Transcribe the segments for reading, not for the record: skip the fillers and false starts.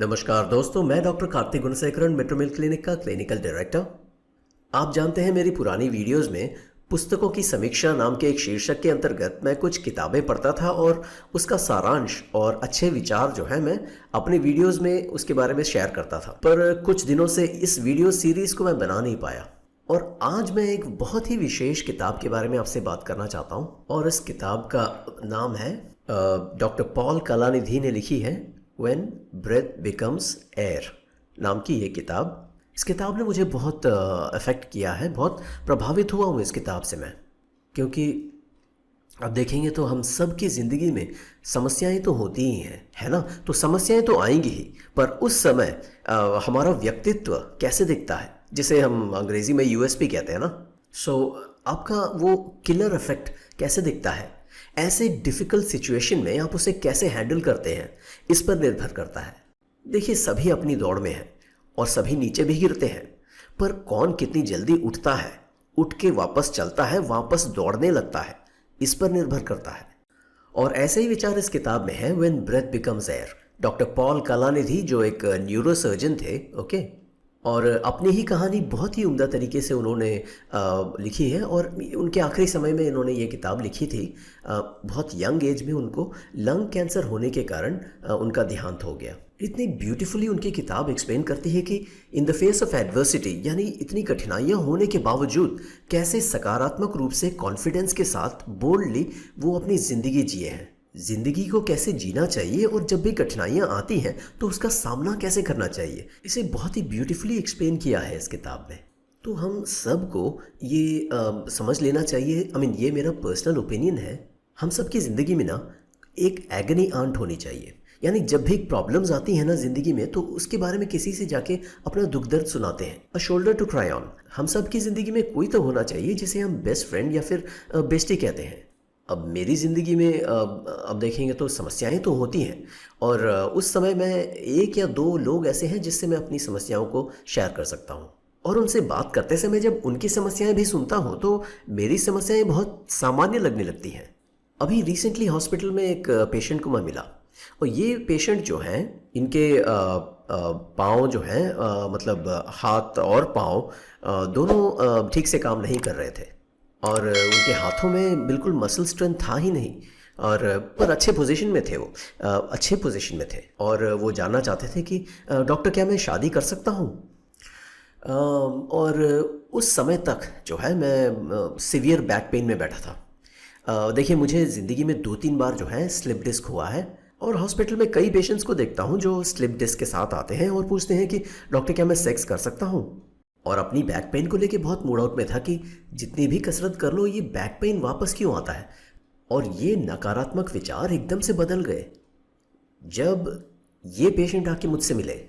नमस्कार दोस्तों, मैं डॉक्टर कार्तिक गुणसेकरन, मेट्रोमिल क्लिनिक का क्लिनिकल डायरेक्टर। आप जानते हैं मेरी पुरानी वीडियोस में पुस्तकों की समीक्षा नाम के एक शीर्षक के अंतर्गत मैं कुछ किताबें पढ़ता था और उसका सारांश और अच्छे विचार जो है मैं अपनी वीडियोस में उसके बारे में शेयर करता था। पर कुछ दिनों से इस वीडियो सीरीज को मैं बना नहीं पाया और आज मैं एक बहुत ही विशेष किताब के बारे में आपसे बात करना चाहता हूँ। और इस किताब का नाम है डॉक्टर पॉल कलानिधि ने लिखी है When Breath Becomes Air नाम की ये किताब। इस किताब ने मुझे बहुत अफेक्ट किया है, बहुत प्रभावित हुआ हूँ इस किताब से मैं, क्योंकि अब देखेंगे तो हम सब की ज़िंदगी में समस्याएं तो होती ही हैं, है ना। तो समस्याएं तो आएंगी ही, पर उस समय हमारा व्यक्तित्व कैसे दिखता है, जिसे हम अंग्रेज़ी में यूएसपी कहते हैं ना। आपका वो किलर इफेक्ट कैसे दिखता है, ऐसे डिफ़िकल्ट सिचुएशन में आप उसे कैसे हैंडल करते हैं, इस पर निर्भर करता है। देखिए, सभी अपनी दौड़ में हैं और सभी नीचे भी गिरते हैं, पर कौन कितनी जल्दी उठता है, उठ के वापस चलता है, वापस दौड़ने लगता है, इस पर निर्भर करता है। और ऐसे ही विचार इस किताब में है when breath becomes air. Doctor Paul Kalanithi जो एक न्यूरोसर्जन थे, ओके, और अपनी ही कहानी बहुत ही उम्दा तरीके से उन्होंने लिखी है। और उनके आखिरी समय में इन्होंने ये किताब लिखी थी। बहुत यंग एज में उनको लंग कैंसर होने के कारण उनका देहांत हो गया। इतनी ब्यूटीफुली उनकी किताब एक्सप्लेन करती है कि in the face of adversity, यानी इतनी कठिनाइयाँ होने के बावजूद कैसे सकारात्मक रूप से कॉन्फिडेंस के साथ बोल्डली वो अपनी ज़िंदगी जिए हैं, जिंदगी को कैसे जीना चाहिए, और जब भी कठिनाइयाँ आती हैं तो उसका सामना कैसे करना चाहिए, इसे बहुत ही ब्यूटीफुली एक्सप्लेन किया है इस किताब में। तो हम सबको ये समझ लेना चाहिए। ये मेरा पर्सनल ओपिनियन है। हम सबकी ज़िंदगी में ना एक एगनी आंट होनी चाहिए, यानी जब भी प्रॉब्लम्स आती हैं ना ज़िंदगी में, तो उसके बारे में किसी से जाके अपना दुख दर्द सुनाते हैं। A shoulder to cry on. हम सब की ज़िंदगी में कोई तो होना चाहिए जिसे हम बेस्ट फ्रेंड या फिर बेस्टी कहते हैं। अब मेरी ज़िंदगी में अब देखेंगे तो समस्याएं तो होती हैं, और उस समय मैं एक या दो लोग ऐसे हैं जिससे मैं अपनी समस्याओं को शेयर कर सकता हूं। और उनसे बात करते समय जब उनकी समस्याएं भी सुनता हूं तो मेरी समस्याएं बहुत सामान्य लगने लगती हैं। अभी रिसेंटली हॉस्पिटल में एक पेशेंट को मैं मिला, और ये पेशेंट जो हैं, इनके पाँव जो हैं, मतलब हाथ और पाँव दोनों ठीक से काम नहीं कर रहे थे, और उनके हाथों में बिल्कुल मसल स्ट्रेंथ था ही नहीं, और पर अच्छे पोजीशन में थे वो, अच्छे पोजीशन में थे। और वो जानना चाहते थे कि डॉक्टर क्या मैं शादी कर सकता हूँ। और उस समय तक जो है मैं सीवियर बैक पेन में बैठा था। देखिए, मुझे ज़िंदगी में 2-3 बार जो है स्लिप डिस्क हुआ है, और हॉस्पिटल में कई पेशेंट्स को देखता हूँ जो स्लिप डिस्क के साथ आते हैं और पूछते हैं कि डॉक्टर क्या मैं सेक्स कर सकता हूँ। और अपनी बैक पेन को लेके बहुत मूड आउट में था कि जितनी भी कसरत कर लो ये बैक पेन वापस क्यों आता है। और ये नकारात्मक विचार एकदम से बदल गए जब ये पेशेंट आके मुझसे मिले।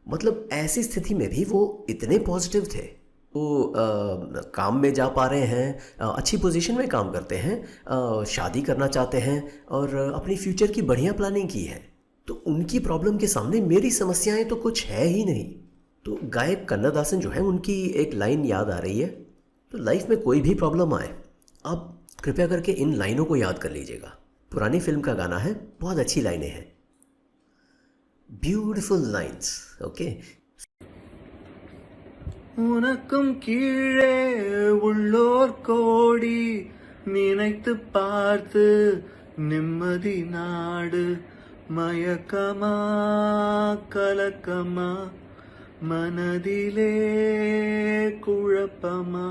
मतलब ऐसी स्थिति में भी वो इतने पॉजिटिव थे। वो काम में जा पा रहे हैं, अच्छी पोजीशन में काम करते हैं, शादी करना चाहते हैं, और अपनी फ्यूचर की बढ़िया प्लानिंग की है। तो उनकी प्रॉब्लम के सामने मेरी समस्याएं तो कुछ है ही नहीं। तो गायक कन्नदासन जो है, उनकी एक लाइन याद आ रही है। तो लाइफ में कोई भी प्रॉब्लम आए, आप कृपया करके इन लाइनों को याद कर लीजिएगा। पुरानी फिल्म का गाना है, बहुत अच्छी लाइनें हैं, ब्यूटीफुल लाइन्स, ओके। உனக்கும் கீழே உள்ளோர் கோடி நினைத்து பார்த்து நிம்மதி நாடு மயக்கமா கலக்கமா मनदिले कुழப்பமா।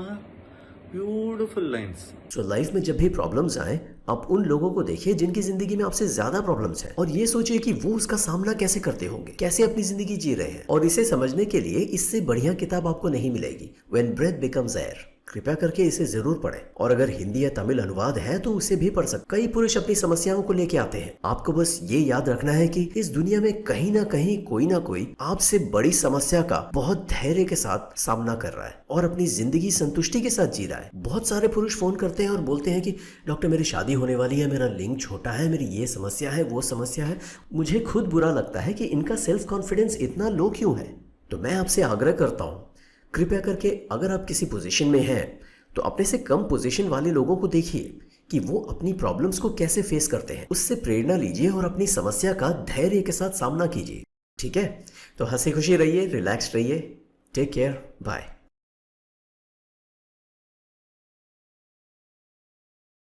Beautiful lines. सो लाइफ में जब भी प्रॉब्लम्स आए, आप उन लोगों को देखिए जिनकी जिंदगी में आपसे ज्यादा प्रॉब्लम्स हैं, और ये सोचिए कि वो उसका सामना कैसे करते होंगे, कैसे अपनी जिंदगी जी रहे हैं। और इसे समझने के लिए इससे बढ़िया किताब आपको नहीं मिलेगी, व्हेन ब्रेथ बिकम्स एयर। कृपया करके इसे जरूर पढ़ें, और अगर हिंदी या तमिल अनुवाद है तो उसे भी पढ़ सकते। कई पुरुष अपनी समस्याओं को लेके आते हैं। आपको बस ये याद रखना है कि इस दुनिया में कहीं ना कहीं कोई ना कोई आपसे बड़ी समस्या का बहुत धैर्य के साथ सामना कर रहा है और अपनी जिंदगी संतुष्टि के साथ जी रहा है। बहुत सारे पुरुष फोन करते हैं और बोलते हैं कि डॉक्टर मेरी शादी होने वाली है, मेरा लिंग छोटा है, मेरी ये समस्या है, वो समस्या है। मुझे खुद बुरा लगता है कि इनका सेल्फ कॉन्फिडेंस इतना लो क्यों है। तो मैं आपसे आग्रह करता हूँ, कृपया करके अगर आप किसी पोजीशन में हैं तो अपने से कम पोजीशन वाले लोगों को देखिए कि वो अपनी प्रॉब्लम्स को कैसे फेस करते हैं, उससे प्रेरणा लीजिए और अपनी समस्या का धैर्य के साथ सामना कीजिए। ठीक है, तो हंसी खुशी रहिए, रिलैक्स रहिए। Take care, bye.